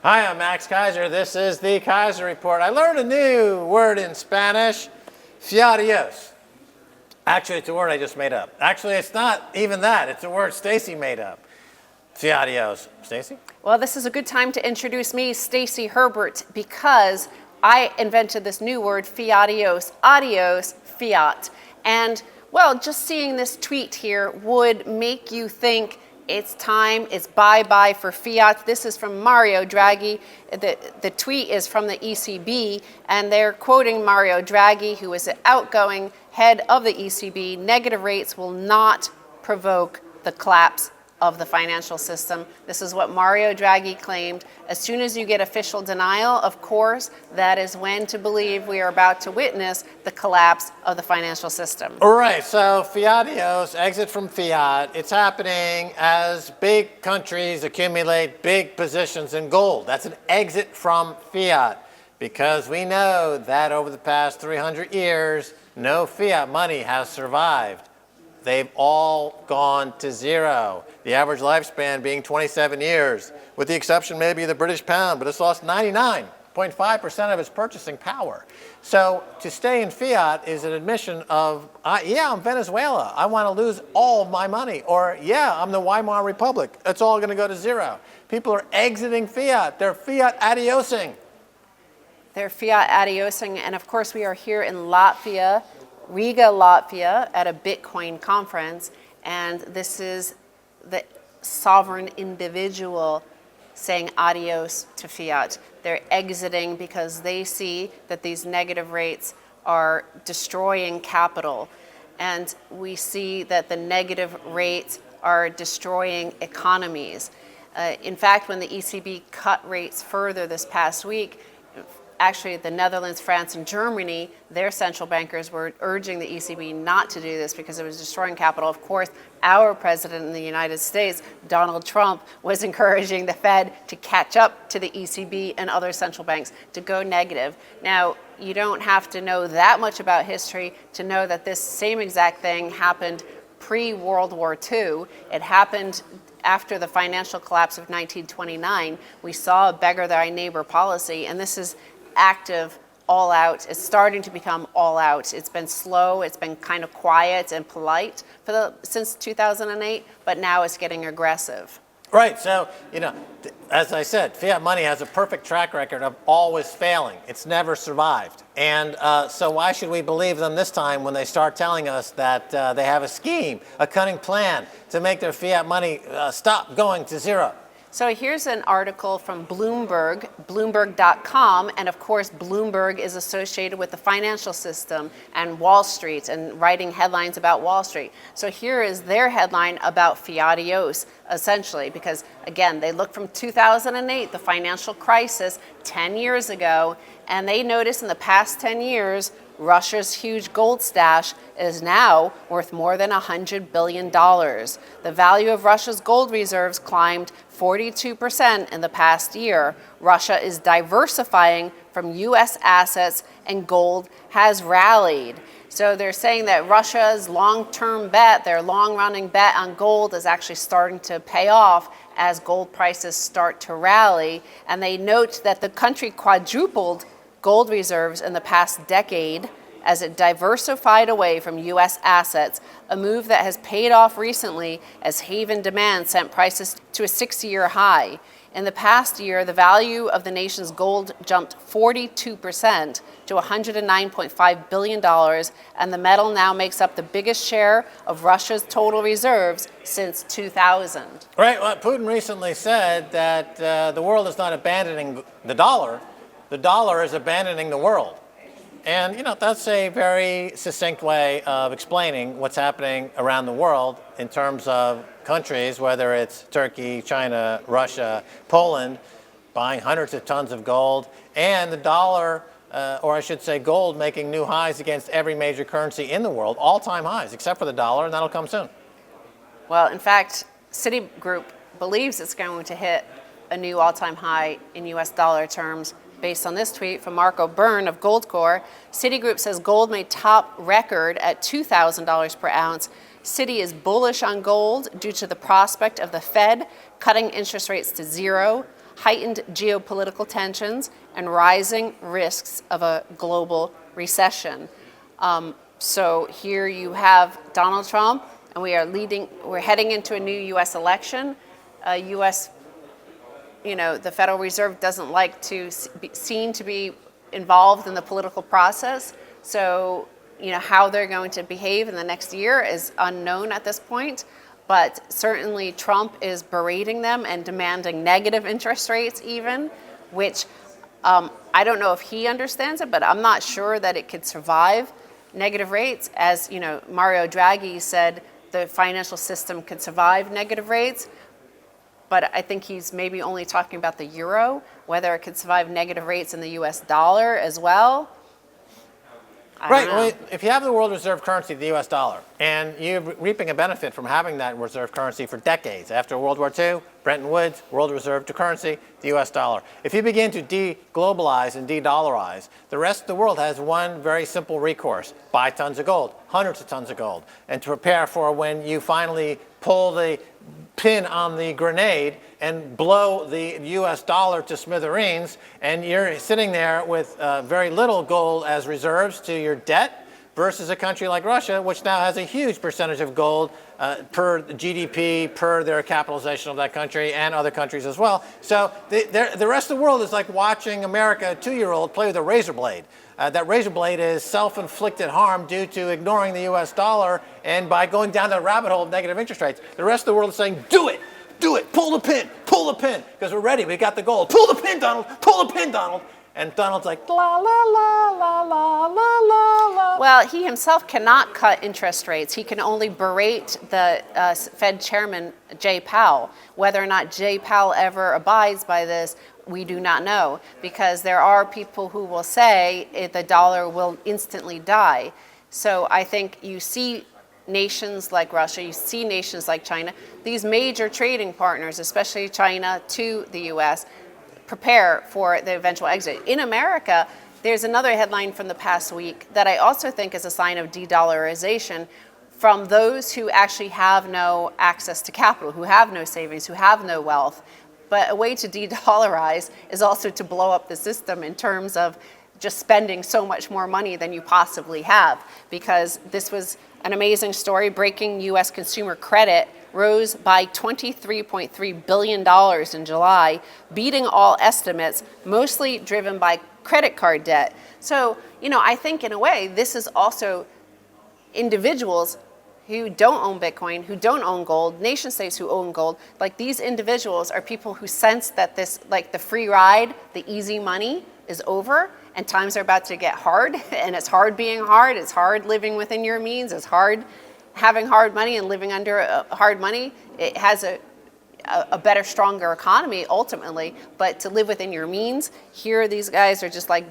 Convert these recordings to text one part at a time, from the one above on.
Hi, I'm Max Keiser. This is the Keiser Report. I learned a new word in Spanish, fiadios. Actually, it's a word I just made up. Actually, it's not even that. It's a word Stacy made up. Fiadios. Stacy? Well, this is a good time to introduce me, Stacy Herbert, because I invented this new word, fiadios, adios, fiat. And, well, just seeing this tweet here would make you think it's time, it's bye-bye for fiat. This is from Mario Draghi. The tweet is from the ECB, and they're quoting Mario Draghi, who is the outgoing head of the ECB. Negative rates will not provoke the collapse of the financial system. This is what Mario Draghi claimed. As soon as you get official denial, of course, that is when to believe we are about to witness the collapse of the financial system. All right, so fiadios, exit from fiat. It's happening as big countries accumulate big positions in gold. That's an exit from fiat, because we know that over the past 300 years, no fiat money has survived. They've all gone to zero. The average lifespan being 27 years, with the exception maybe of the British pound, but it's lost 99.5% of its purchasing power. So to stay in fiat is an admission of, yeah, I'm Venezuela. I want to lose all of my money. Or, yeah, I'm the Weimar Republic. It's all going to go to zero. People are exiting fiat. They're fiat adiosing. They're fiat adiosing, and of course we are here in Latvia, Riga, Latvia, at a Bitcoin conference, and this is the sovereign individual saying adios to fiat. They're exiting because they see that these negative rates are destroying capital, and we see that the negative rates are destroying economies. In fact, when the ECB cut rates further this past week, actually, the Netherlands, France, and Germany, their central bankers were urging the ECB not to do this because it was destroying capital. Of course, our president in the United States, Donald Trump, was encouraging the Fed to catch up to the ECB and other central banks to go negative. Now, you don't have to know that much about history to know that this same exact thing happened pre-World War II. It happened after the financial collapse of 1929. We saw a beggar thy neighbor policy, and this is active, all out. It's starting to become all out. It's been slow, it's been kind of quiet and polite since 2008, but now it's getting aggressive. Right, so, as I said, fiat money has a perfect track record of always failing. It's never survived. And so why should we believe them this time when they start telling us that they have a scheme, a cunning plan to make their fiat money stop going to zero? So here's an article from Bloomberg, Bloomberg.com, and of course Bloomberg is associated with the financial system and Wall Street and writing headlines about Wall Street. So here is their headline about fiadios, essentially, because again, they look from 2008, the financial crisis, 10 years ago, and they notice in the past 10 years, Russia's huge gold stash is now worth more than $100 billion. The value of Russia's gold reserves climbed 42% in the past year. Russia is diversifying from U.S. assets, and gold has rallied. So they're saying that Russia's long-term bet, their long-running bet on gold, is actually starting to pay off as gold prices start to rally. And they note that the country quadrupled gold reserves in the past decade as it diversified away from U.S. assets, a move that has paid off recently as haven demand sent prices to a 6-year high. In the past year, the value of the nation's gold jumped 42% to $109.5 billion, and the metal now makes up the biggest share of Russia's total reserves since 2000. Right, well, Putin recently said that the world is not abandoning the dollar is abandoning the world. And, that's a very succinct way of explaining what's happening around the world in terms of countries, whether it's Turkey, China, Russia, Poland, buying hundreds of tons of gold, and the dollar, or I should say gold, making new highs against every major currency in the world, all-time highs, except for the dollar, and that'll come soon. Well, in fact, Citigroup believes it's going to hit a new all-time high in U.S. dollar terms. Based on this tweet from Marco Byrne of Goldcore, Citigroup says gold may top record at $2,000 per ounce. Citi is bullish on gold due to the prospect of the Fed cutting interest rates to zero, heightened geopolitical tensions and rising risks of a global recession. So here you have Donald Trump, and we're heading into a new U.S. election. U.S., the Federal Reserve doesn't like to be seen to be involved in the political process. So, how they're going to behave in the next year is unknown at this point. But certainly Trump is berating them and demanding negative interest rates even, which I don't know if he understands it, but I'm not sure that it could survive negative rates. As Mario Draghi said, the financial system could survive negative rates, but I think he's maybe only talking about the euro, whether it could survive negative rates in the US dollar as well. Right. Well, if you have the world reserve currency, the U.S. dollar, and you're reaping a benefit from having that reserve currency for decades. After World War II, Bretton Woods, world reserve currency, the U.S. dollar. If you begin to de-globalize and de-dollarize, the rest of the world has one very simple recourse: buy tons of gold, hundreds of tons of gold, and to prepare for when you finally pull the pin on the grenade and blow the U.S. dollar to smithereens, and you're sitting there with very little gold as reserves to your debt, versus a country like Russia, which now has a huge percentage of gold per GDP, per their capitalization of that country, and other countries as well. So the rest of the world is like watching America, a 2-year-old, play with a razor blade. That razor blade is self-inflicted harm due to ignoring the U.S. dollar and by going down the rabbit hole of negative interest rates. The rest of the world is saying, do it, pull the pin, because we're ready, we got the gold. Pull the pin, Donald, pull the pin, Donald. And Donald's like, la, la, la, la, la, la, la, la. Well, he himself cannot cut interest rates. He can only berate the Fed chairman, Jay Powell. Whether or not Jay Powell ever abides by this, we do not know, because there are people who will say the dollar will instantly die. So I think you see nations like Russia, you see nations like China, these major trading partners, especially China to the U.S., prepare for the eventual exit. In America, there's another headline from the past week that I also think is a sign of de-dollarization from those who actually have no access to capital, who have no savings, who have no wealth. But a way to de-dollarize is also to blow up the system in terms of just spending so much more money than you possibly have, because this was an amazing story. Breaking U.S. consumer credit rose by $23.3 billion in July, beating all estimates, mostly driven by credit card debt. So, I think in a way, this is also individuals who don't own Bitcoin, who don't own gold, nation states who own gold. Like, these individuals are people who sense that this, like the free ride, the easy money is over, and times are about to get hard, and it's hard being hard, it's hard living within your means, it's hard having hard money and living under hard money. It has a better, stronger economy ultimately, but to live within your means, here these guys are just like,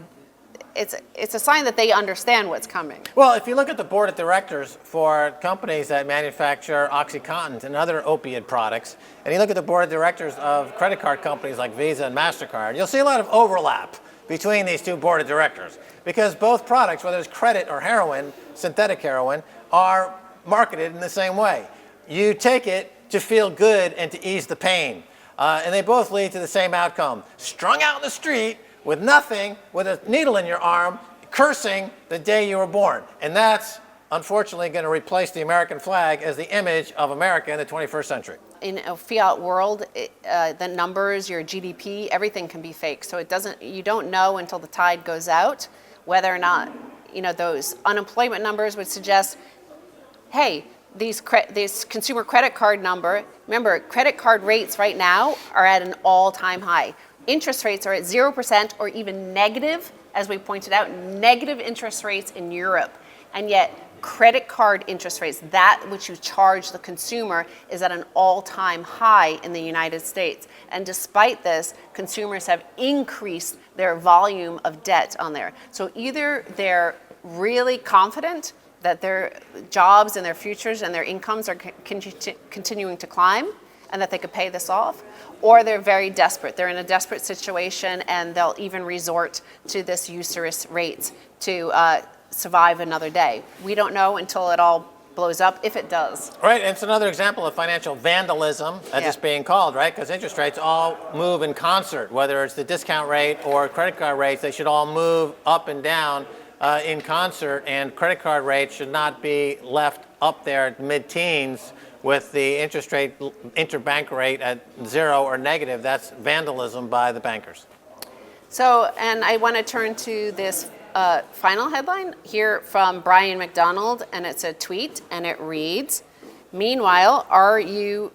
it's a sign that they understand what's coming. Well, if you look at the board of directors for companies that manufacture OxyContin and other opiate products, and you look at the board of directors of credit card companies like Visa and MasterCard, you'll see a lot of overlap between these two board of directors, because both products, whether it's credit or heroin, synthetic heroin, are marketed in the same way. You take it to feel good and to ease the pain. And they both lead to the same outcome. Strung out in the street with nothing, with a needle in your arm, cursing the day you were born. And that's unfortunately going to replace the American flag as the image of America in the 21st century. In a fiat world, the numbers, your GDP, everything can be fake. So you don't know until the tide goes out whether or not, those unemployment numbers would suggest, hey, this consumer credit card number, remember, credit card rates right now are at an all-time high. Interest rates are at 0% or even negative, as we pointed out, negative interest rates in Europe. And yet, credit card interest rates, that which you charge the consumer, is at an all-time high in the United States. And despite this, consumers have increased their volume of debt on there. So either they're really confident that their jobs and their futures and their incomes are continuing to climb and that they could pay this off, or they're very desperate. They're in a desperate situation and they'll even resort to this usurious rates to survive another day. We don't know until it all blows up, if it does. Right, and it's another example of financial vandalism, that's just being called, right? Because interest rates all move in concert, whether it's the discount rate or credit card rates, they should all move up and down in concert, and credit card rates should not be left up there at mid-teens with the interest rate, interbank rate at 0 or negative. That's vandalism by the bankers. So, and I want to turn to this final headline here from Brian McDonald, and it's a tweet, and it reads, "Meanwhile, RU_RBC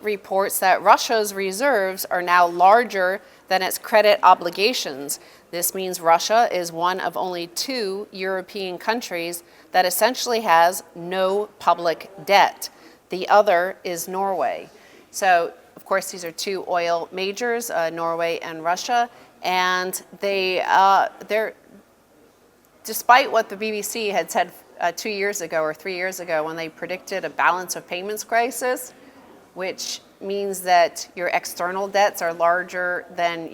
reports that Russia's reserves are now larger than its credit obligations. This means Russia is one of only 2 European countries that essentially has no public debt. The other is Norway." So, of course, these are 2 oil majors, Norway and Russia, and they're, despite what the BBC had said 2 years ago or 3 years ago when they predicted a balance of payments crisis, which means that your external debts are larger than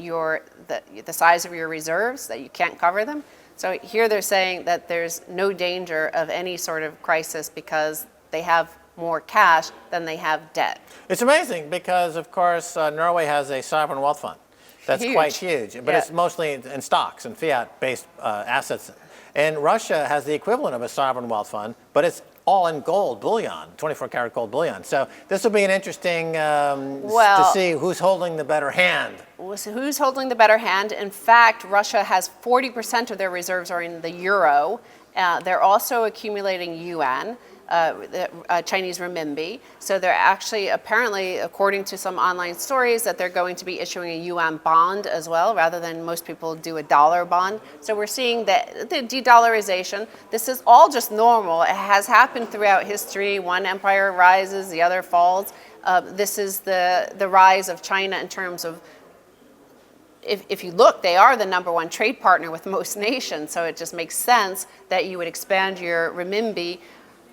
the size of your reserves, that you can't cover them. So here they're saying that there's no danger of any sort of crisis because they have more cash than they have debt. It's amazing because, of course, Norway has a sovereign wealth fund. That's quite huge, but it's mostly in stocks and fiat-based assets. And Russia has the equivalent of a sovereign wealth fund, but it's all in gold bullion, 24-karat gold bullion. So this will be an interesting to see who's holding the better hand. So who's holding the better hand? In fact, Russia has 40% of their reserves are in the euro. They're also accumulating yuan. Chinese renminbi. So they're actually, apparently, according to some online stories, that they're going to be issuing a yuan bond as well, rather than most people do a dollar bond. So we're seeing that the de-dollarization, this is all just normal. It has happened throughout history. One empire rises, the other falls. This is the rise of China in terms of, if you look, they are the #1 trade partner with most nations. So it just makes sense that you would expand your renminbi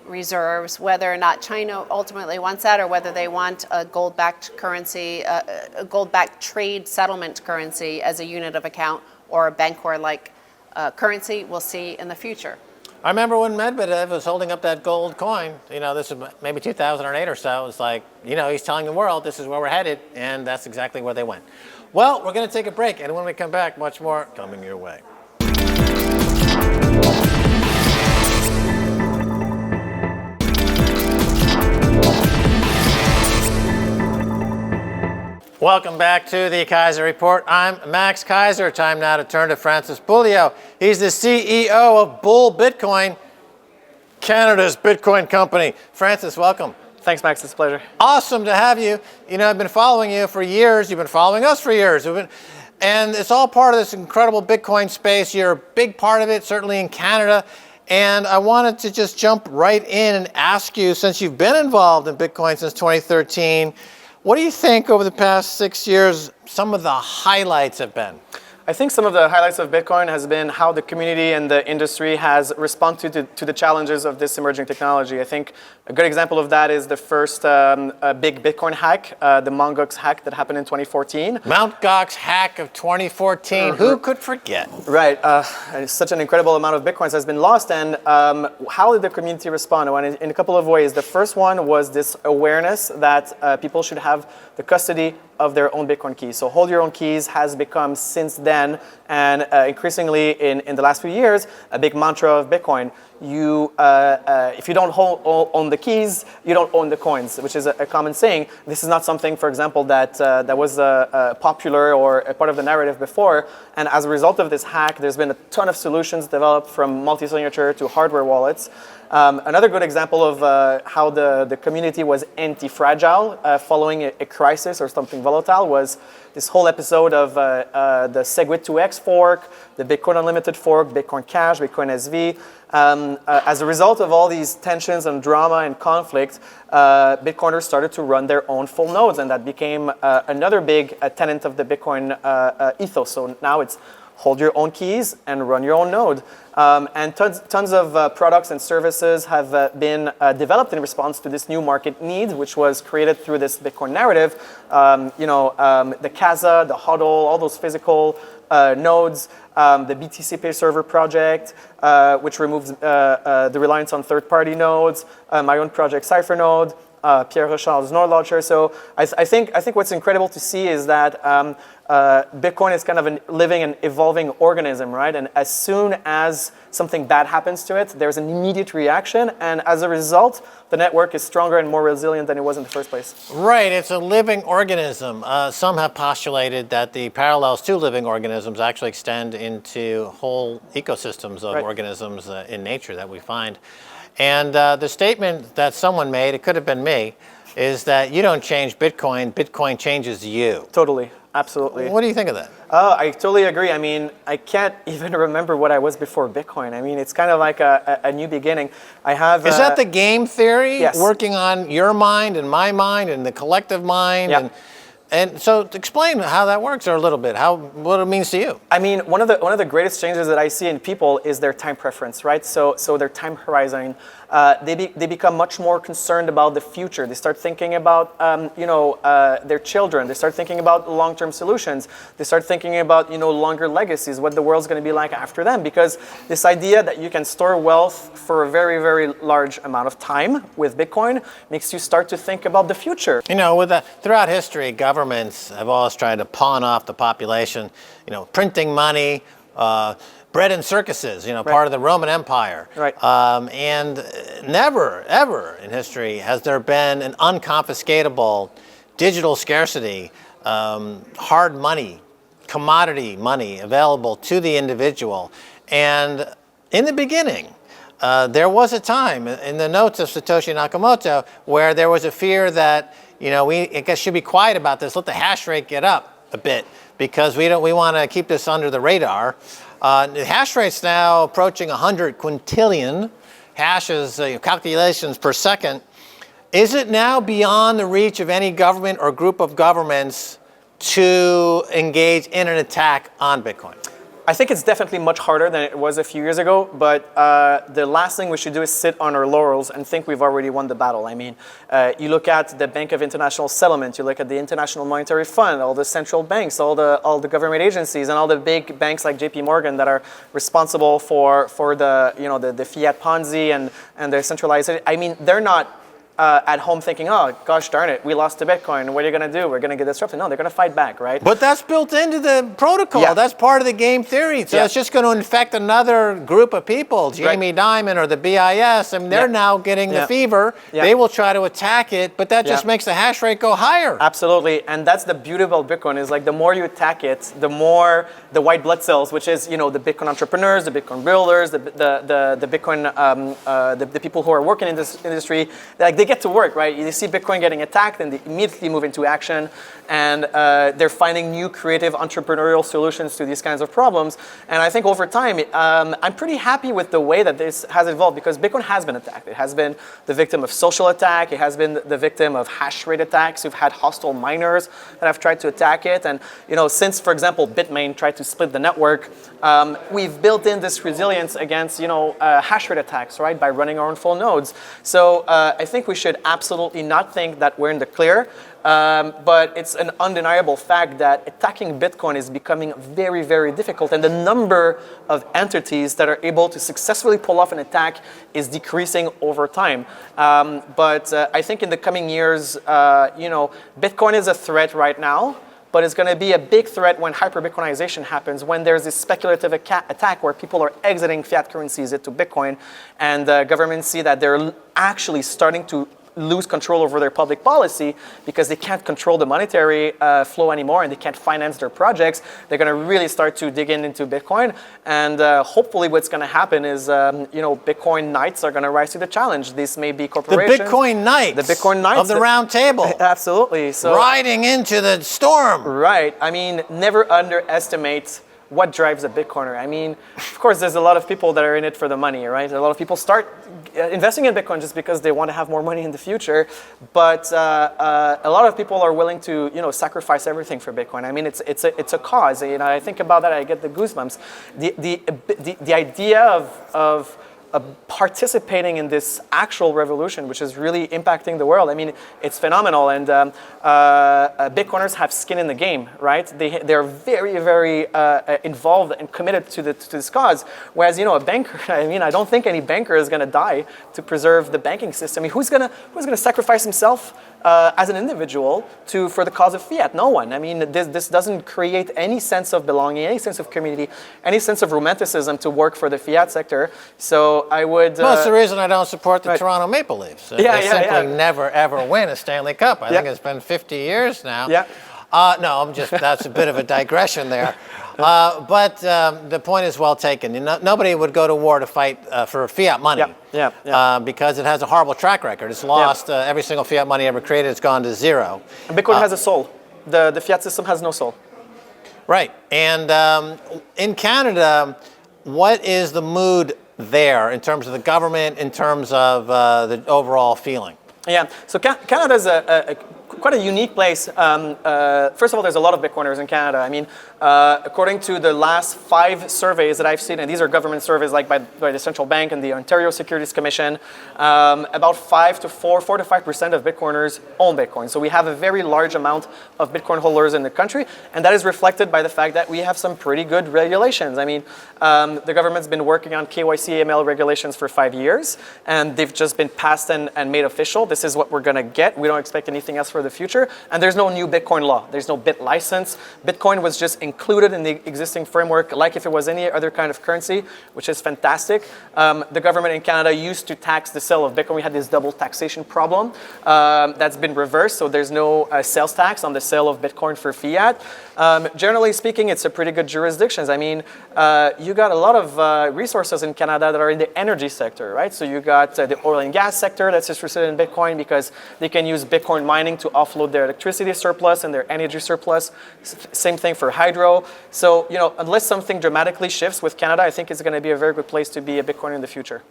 reserves, whether or not China ultimately wants that, or whether they want a gold-backed currency, a gold-backed trade settlement currency as a unit of account, or a Bancor-like currency. We'll see in the future. I remember when Medvedev was holding up that gold coin, this is maybe 2008 or so. It's like, he's telling the world this is where we're headed, and that's exactly where they went. Well, we're going to take a break, and when we come back, much more coming your way. Welcome back to the Keiser Report. I'm Max Keiser. Time now to turn to Francis Pouliot. He's the CEO of Bull Bitcoin, Canada's Bitcoin company. Francis, welcome. Thanks, Max. It's a pleasure. Awesome to have you. I've been following you for years. You've been following us for years. And it's all part of this incredible Bitcoin space. You're a big part of it, certainly in Canada. And I wanted to just jump right in and ask you, since you've been involved in Bitcoin since 2013, what do you think over the past 6 years some of the highlights have been? I think some of the highlights of Bitcoin has been how the community and the industry has responded to the challenges of this emerging technology. I think a good example of that is the first big Bitcoin hack, the Mt. Gox hack that happened in 2014. Mt. Gox hack of 2014. Who could forget? Right. Such an incredible amount of Bitcoins has been lost. And how did the community respond? In a couple of ways. The first one was this awareness that people should have the custody of their own Bitcoin keys. So hold your own keys has become, since then, and increasingly in the last few years, a big mantra of Bitcoin. If you don't own the keys, you don't own the coins, which is a common saying. This is not something, for example, that was popular or a part of the narrative before. And as a result of this hack, there's been a ton of solutions developed, from multi-signature to hardware wallets. Another good example of how the community was anti-fragile following a crisis or something volatile was this whole episode of the SegWit2x fork, the Bitcoin Unlimited fork, Bitcoin Cash, Bitcoin SV. As a result of all these tensions and drama and conflict, Bitcoiners started to run their own full nodes, and that became another big tenet of the Bitcoin ethos. So now it's hold your own keys and run your own node. And tons of products and services have been developed in response to this new market need, which was created through this Bitcoin narrative. The Casa, the HODL, all those physical nodes, the BTC Pay Server project, which removes the reliance on third-party nodes, my own project CipherNode, Pierre Rochard's Node Launcher. So I think what's incredible to see is that Bitcoin is kind of a living and evolving organism, right? And as soon as something bad happens to it, there's an immediate reaction, and as a result, the network is stronger and more resilient than it was in the first place. Right, it's a living organism. Some have postulated that the parallels to living organisms actually extend into whole ecosystems of organisms in nature that we find. And the statement that someone made, it could have been me, is that you don't change Bitcoin, Bitcoin changes you. Totally, absolutely. What do you think of that? I totally agree. I mean, I can't even remember what I was before Bitcoin. I mean, it's kind of like a new beginning. I have. Is that the game theory? Yes. Working on your mind and my mind and the collective mind? Yeah. And so explain how that works or a little bit, what it means to you. I mean, one of the greatest changes that I see in people is their time preference, right? So their time horizon. They become much more concerned about the future. They start thinking about their children. They start thinking about long-term solutions. They start thinking about longer legacies, what the world's going to be like after them. Because this idea that you can store wealth for a very, very large amount of time with Bitcoin makes you start to think about the future. Throughout history, governments have always tried to pawn off the population. Printing money. Bread and circuses, part of the Roman Empire. Right. And never, ever in history has there been an unconfiscatable digital scarcity, hard money, commodity money available to the individual. And in the beginning, there was a time in the notes of Satoshi Nakamoto where there was a fear that, we should be quiet about this, let the hash rate get up a bit because we want to keep this under the radar. The hash rate's now approaching 100 quintillion hashes, calculations per second. Is it now beyond the reach of any government or group of governments to engage in an attack on Bitcoin? I think it's definitely much harder than it was a few years ago, but the last thing we should do is sit on our laurels and think we've already won the battle. I mean, you look at the Bank of International Settlement, you look at the International Monetary Fund, all the central banks, all the government agencies, and all the big banks like JP Morgan that are responsible for the fiat Ponzi and the centralized. I mean, they're not at home thinking, oh, gosh darn it, we lost to Bitcoin. What are you going to do? We're going to get disrupted. No, they're going to fight back, right? But that's built into the protocol. Yeah. That's part of the game theory. So it's just going to infect another group of people, Jamie Dimon or the BIS. I mean, they're now getting the fever. Yeah. They will try to attack it, but that just makes the hash rate go higher. Absolutely. And that's the beauty about Bitcoin is like the more you attack it, the more the white blood cells, which is, the Bitcoin entrepreneurs, the Bitcoin builders, the Bitcoin, the people who are working in this industry, they get to work, right? You see Bitcoin getting attacked and they immediately move into action and they're finding new creative entrepreneurial solutions to these kinds of problems. And I think over time, I'm pretty happy with the way that this has evolved because Bitcoin has been attacked. It has been the victim of social attack. It has been the victim of hash rate attacks. We've had hostile miners that have tried to attack it. And, since, for example, Bitmain tried to split the network, we've built in this resilience against, hash rate attacks, right, by running our own full nodes. So I think we should absolutely not think that we're in the clear. But it's an undeniable fact that attacking Bitcoin is becoming very, very difficult. And the number of entities that are able to successfully pull off an attack is decreasing over time. But I think in the coming years, Bitcoin is a threat right now. But it's going to be a big threat when hyper-Bitcoinization happens, when there's this speculative attack where people are exiting fiat currencies into Bitcoin, and governments see that they're actually starting to lose control over their public policy because they can't control the monetary flow anymore and they can't finance their projects. They're going to really start to dig into Bitcoin. And hopefully what's going to happen is, Bitcoin Knights are going to rise to the challenge. These may be corporations. The Bitcoin Knights. The Bitcoin Knights. Of the round table. Absolutely. So, riding into the storm. Right. I mean, never underestimate what drives a Bitcoiner. I mean, of course, there's a lot of people that are in it for the money, right? A lot of people start investing in Bitcoin just because they want to have more money in the future. But a lot of people are willing to, sacrifice everything for Bitcoin. I mean, it's a cause. I think about that, I get the goosebumps. The idea of participating in this actual revolution, which is really impacting the world. I mean, it's phenomenal, and Bitcoiners have skin in the game, right? They're very, very involved and committed to this cause. Whereas, a banker, I mean, I don't think any banker is going to die to preserve the banking system. I mean, who's going to sacrifice himself as an individual for the cause of fiat? No one. I mean, this doesn't create any sense of belonging, any sense of community, any sense of romanticism to work for the fiat sector. So I would. Well, that's the reason I don't support the Toronto Maple Leafs. They simply never ever win a Stanley Cup. I think it's been 50 years now. Yeah. No, that's a bit of a digression there. But the point is well taken. Nobody would go to war to fight for fiat money. Because it has a horrible track record. It's lost every single fiat money ever created. It's gone to zero. And Bitcoin has a soul. The fiat system has no soul. Right. And in Canada, what is the mood there in terms of the government, in terms of the overall feeling? Yeah. So Canada is quite a unique place. First of all, there's a lot of Bitcoiners in Canada. I mean, according to the last 5 surveys that I've seen, and these are government surveys like by the Central Bank and the Ontario Securities Commission, about 4 to 5% of Bitcoiners own Bitcoin. So we have a very large amount of Bitcoin holders in the country, and that is reflected by the fact that we have some pretty good regulations. I mean, the government's been working on KYC AML regulations for 5 years, and they've just been passed and made official. This is what we're going to get. We don't expect anything else for the future. And there's no new Bitcoin law. There's no Bit license. Bitcoin was just included in the existing framework like if it was any other kind of currency, which is fantastic. The government in Canada used to tax the sale of Bitcoin. We had this double taxation problem that's been reversed. So there's no sales tax on the sale of Bitcoin for fiat. Generally speaking, it's a pretty good jurisdiction. I mean, you got a lot of resources in Canada that are in the energy sector, right? So you got the oil and gas sector that's interested in Bitcoin because they can use Bitcoin mining to offload their electricity surplus and their energy surplus. Same thing for hydro. So, unless something dramatically shifts with Canada, I think it's going to be a very good place to be a Bitcoiner in the future.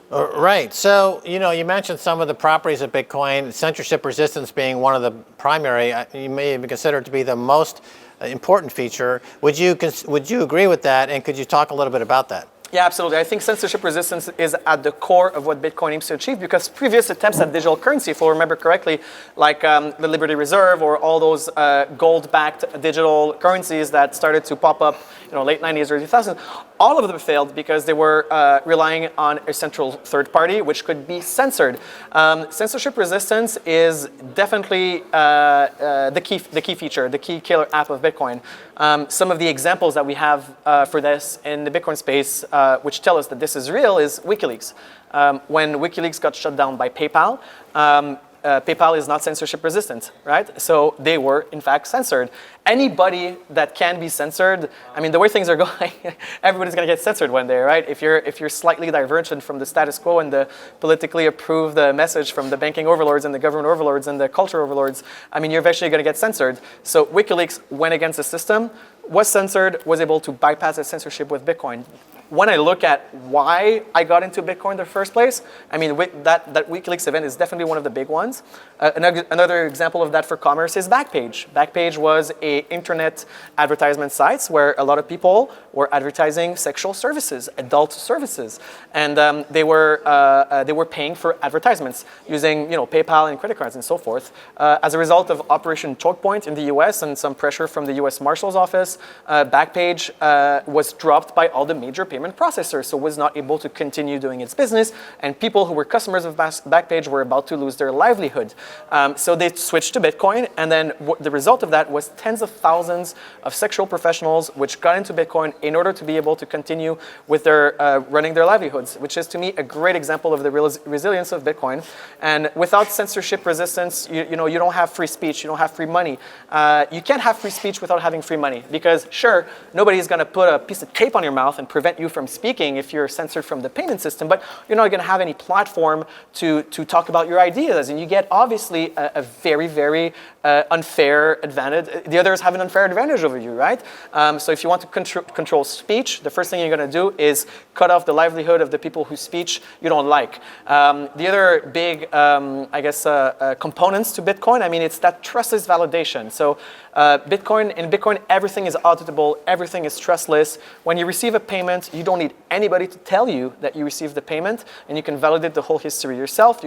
Right. So, you mentioned some of the properties of Bitcoin, censorship resistance being one of the primary, you may even consider it to be the most important feature. Would you agree with that? And could you talk a little bit about that? Yeah, absolutely. I think censorship resistance is at the core of what Bitcoin aims to achieve because previous attempts at digital currency, if I remember correctly, like the Liberty Reserve or all those gold-backed digital currencies that started to pop up, late 90s, early 2000s, all of them failed because they were relying on a central third party, which could be censored. Censorship resistance is definitely the key feature, the key killer app of Bitcoin. Some of the examples that we have for this in the Bitcoin space, which tell us that this is real, is WikiLeaks. When WikiLeaks got shut down by PayPal, PayPal is not censorship resistant, right? So they were, in fact, censored. Anybody that can be censored, I mean, the way things are going, everybody's going to get censored one day, right? If you're slightly divergent from the status quo and the politically approved message from the banking overlords and the government overlords and the culture overlords, I mean, you're eventually going to get censored. So WikiLeaks went against the system, was censored, was able to bypass that censorship with Bitcoin. When I look at why I got into Bitcoin in the first place, I mean, that WikiLeaks event is definitely one of the big ones. Another example of that for commerce is Backpage. Backpage was an internet advertisement sites where a lot of people were advertising sexual services, adult services, and they were paying for advertisements using PayPal and credit cards and so forth. As a result of Operation Choke Point in the U.S. and some pressure from the U.S. Marshal's office, Backpage was dropped by all the major payment processors, so was not able to continue doing its business, and people who were customers of Backpage were about to lose their livelihood. So they switched to Bitcoin, and then the result of that was tens of thousands of sexual professionals which got into Bitcoin in order to be able to continue with their running their livelihoods, which is to me a great example of the resilience of Bitcoin. And without censorship resistance, you don't have free speech, you don't have free money. You can't have free speech without having free money, because sure, nobody is going to put a piece of tape on your mouth and prevent you from speaking if you're censored from the payment system, but you're not going to have any platform to talk about your ideas, and you get obviously a very, very unfair advantage. The others have an unfair advantage over you, right? So if you want to control speech, the first thing you're going to do is cut off the livelihood of the people whose speech you don't like. The other big, components to Bitcoin, I mean, it's that trustless validation. So in Bitcoin, everything is auditable, everything is trustless. When you receive a payment, you don't need anybody to tell you that you received the payment, and you can validate the whole history yourself.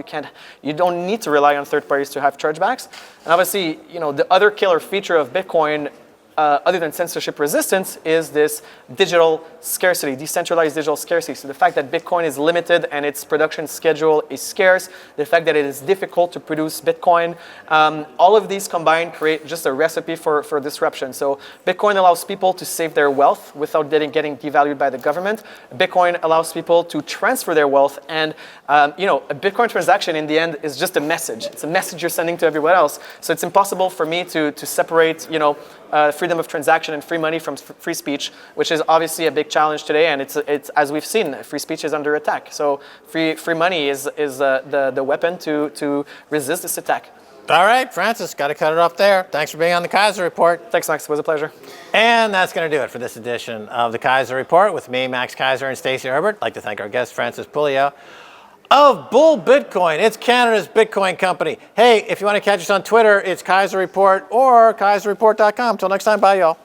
You don't need to rely on third parties to have chargebacks. And obviously, the other killer feature of Bitcoin, other than censorship resistance, is this digital scarcity, decentralized digital scarcity. So the fact that Bitcoin is limited and its production schedule is scarce, the fact that it is difficult to produce Bitcoin, all of these combined create just a recipe for disruption. So Bitcoin allows people to save their wealth without getting devalued by the government. Bitcoin allows people to transfer their wealth, and a Bitcoin transaction in the end is just a message. It's a message you're sending to everyone else. So it's impossible for me to separate, freedom of transaction and free money from free speech, which is obviously a big challenge today. And it's as we've seen, free speech is under attack. So free money is the weapon to resist this attack. All right, Francis, got to cut it off there. Thanks for being on the Keiser Report. Thanks, Max. It was a pleasure. And that's going to do it for this edition of the Keiser Report with me, Max Keiser, and Stacey Herbert. I'd like to thank our guest, Francis Pouliot of Bull Bitcoin. It's Canada's Bitcoin company. Hey, if you want to catch us on Twitter, it's Keiser Report or KeiserReport.com. Till next time, bye, y'all.